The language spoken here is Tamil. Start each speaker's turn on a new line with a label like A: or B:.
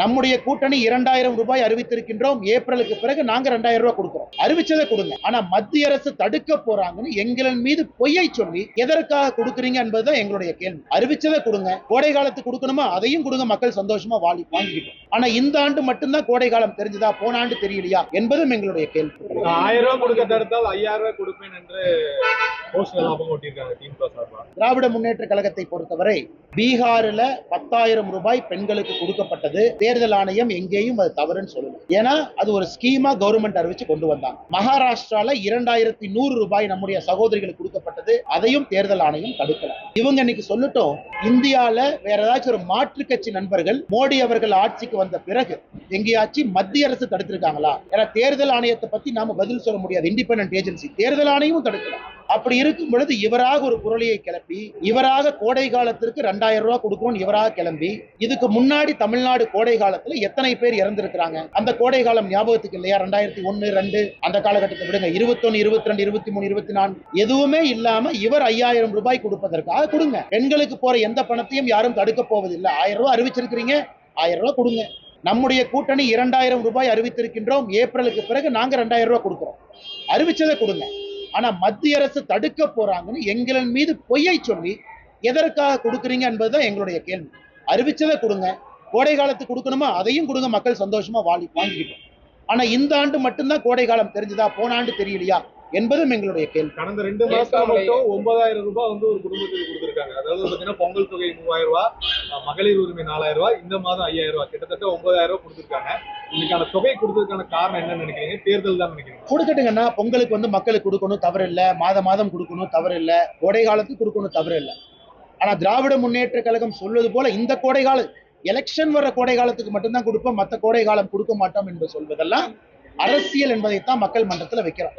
A: நம்முடைய கூட்டணி 2000 ரூபாய் அறிவித்திருக்கின்றோம். ஏப்ரலுக்கு பிறகு நாங்க 2000 ரூபாய் கொடுக்கிறோம். அறிவிச்சதை கொடுங்க. ஆனா மத்திய அரசு தடுக்க போறாங்கன்னு எங்களின் மீது பொய்யை சொல்லி எதற்காக கொடுக்குறீங்க என்பதுதான் எங்களுடைய கேள்வி. அறிவிச்சதை கொடுங்க. கோடை காலத்துக்கு கொடுக்கணுமா அதையும் கொடுங்க. மக்கள் சந்தோஷமா வாங்கிக்கிட்டோம். ஆனா இந்த ஆண்டு மட்டும்தான் கோடை காலம் தெரிஞ்சதா, போன ஆண்டு தெரியலையா என்பதும் எங்களுடைய கேள்வி.
B: 1000 ரூபாய் கொடுக்க தடுத்தால் 5000 ரூபாய் கொடுப்பேன் என்று
A: திராவிட முன்னேற்ற கழகத்தை பொறுத்தவரை பீகாரில் 10,000 ரூபாய் பெண்களுக்கு கொடுக்கப்பட்டது. தேர்தல் ஆணையம் எங்கேயும் அது தவறுன்னு சொல்லல. ஏன்னா அது ஒரு ஸ்கீமா கவர்மெண்ட் அறிவிச்சு கொண்டு வந்தாங்க. மகாராஷ்டிரால 2100 ரூபாய் நம்முடைய சகோதரிகளுக்கு கொடுக்கப்பட்டது. அதையும் தேர்தல் ஆணையம் தடுக்கல. இவங்க இன்னைக்கு சொல்லட்டும், இந்தியால வேற ஏதாச்சும் ஒரு மாற்று கட்சி நண்பர்கள் மோடி அவர்கள் ஆட்சிக்கு வந்த பிறகு எங்கேயாச்சும் மத்திய அரசு தடுத்திருக்காங்களா? ஏன்னா தேர்தல் ஆணையத்தை பத்தி நாம பதில் சொல்ல முடியாது. Independent agency. தேர்தல் ஆணையமும் தடுக்கல. அப்படி இருக்கும் பொழுது இவராக ஒரு குரலியை கிளப்பி, இவராக கோடை காலத்திற்கு 2000 ரூபாய் கொடுக்கணும் இவராக கிளம்பி, இதுக்கு முன்னாடி தமிழ்நாடு கோடை காலத்துல எத்தனை பேர் இறந்திருக்கிறாங்க? அந்த கோடை காலம் ஞாபகத்துக்கு இல்லையா? 2001, 2 அந்த காலகட்டத்தை விடுங்க. 21, 22, 23, 24 எதுவுமே இல்லாம இவர் 5000 ரூபாய் கொடுப்பதற்காக கொடுங்க. பெண்களுக்கு போற எந்த பணத்தையும் யாரும் தடுக்க போவதில்லை. 1000 ரூபாய் அறிவிச்சிருக்கிறீங்க, 1000 ரூபாய் கொடுங்க. நம்முடைய கூட்டணி 2000 ரூபாய் அறிவித்திருக்கின்றோம். ஏப்ரலுக்கு பிறகு நாங்க 2000 ரூபாய் கொடுக்கிறோம். அறிவிச்சதை கொடுங்க. ஆனா மத்திய அரசு தடுக்க போறாங்கன்னு எங்களின் மீது பொய்யை சொல்லி எதற்காக கொடுக்குறீங்க என்பதுதான் எங்களுடைய கேள்வி. அறிவிச்சதை கொடுங்க. கோடை காலத்துக்கு கொடுக்கணுமா அதையும் கொடுங்க. மக்கள் சந்தோஷமா வாங்கிக்கிட்டோம். ஆனா இந்த ஆண்டு மட்டும்தான் கோடை காலம் தெரிஞ்சதா, போன ஆண்டு தெரியலையா என்பதும் எங்களுடைய கேள்வி.
B: கடந்த 2 மாசம் மட்டும் 9000 ரூபாய் ஒரு குடும்பத்துக்கு கொடுத்திருக்காங்க. அதாவது பாத்தீங்கன்னா பொங்கல் தொகை 3000 ரூபாய், மகளிர் உரிமை 4000 ரூபாய், இந்த மாதம் 5000 ரூபாய், கிட்டத்தட்ட 9000 ரூபாய் கொடுத்திருக்காங்க. இதுக்கான தொகை கொடுத்ததுக்கான காரணம் என்ன நினைக்கிறீங்க? தேர்தல் தான் நினைக்கிறீங்க?
A: கொடுக்கட்டுங்கன்னா, பொங்கலுக்கு மக்களுக்கு கொடுக்கணும் தவறு இல்லை, மாதம் கொடுக்கணும் தவறு இல்லை, கோடை காலத்துக்கு கொடுக்கணும் தவறு இல்லை. ஆனா திராவிட முன்னேற்ற கழகம் சொல்வது போல இந்த கோடை கால எலெக்ஷன் வர கோடை காலத்துக்கு மட்டும்தான் கொடுப்போம், மற்ற கோடை காலம் கொடுக்க மாட்டோம் என்று சொல்வதெல்லாம் அரசியல் என்பதைத்தான் மக்கள் மன்றத்தில் வைக்கிறோம்.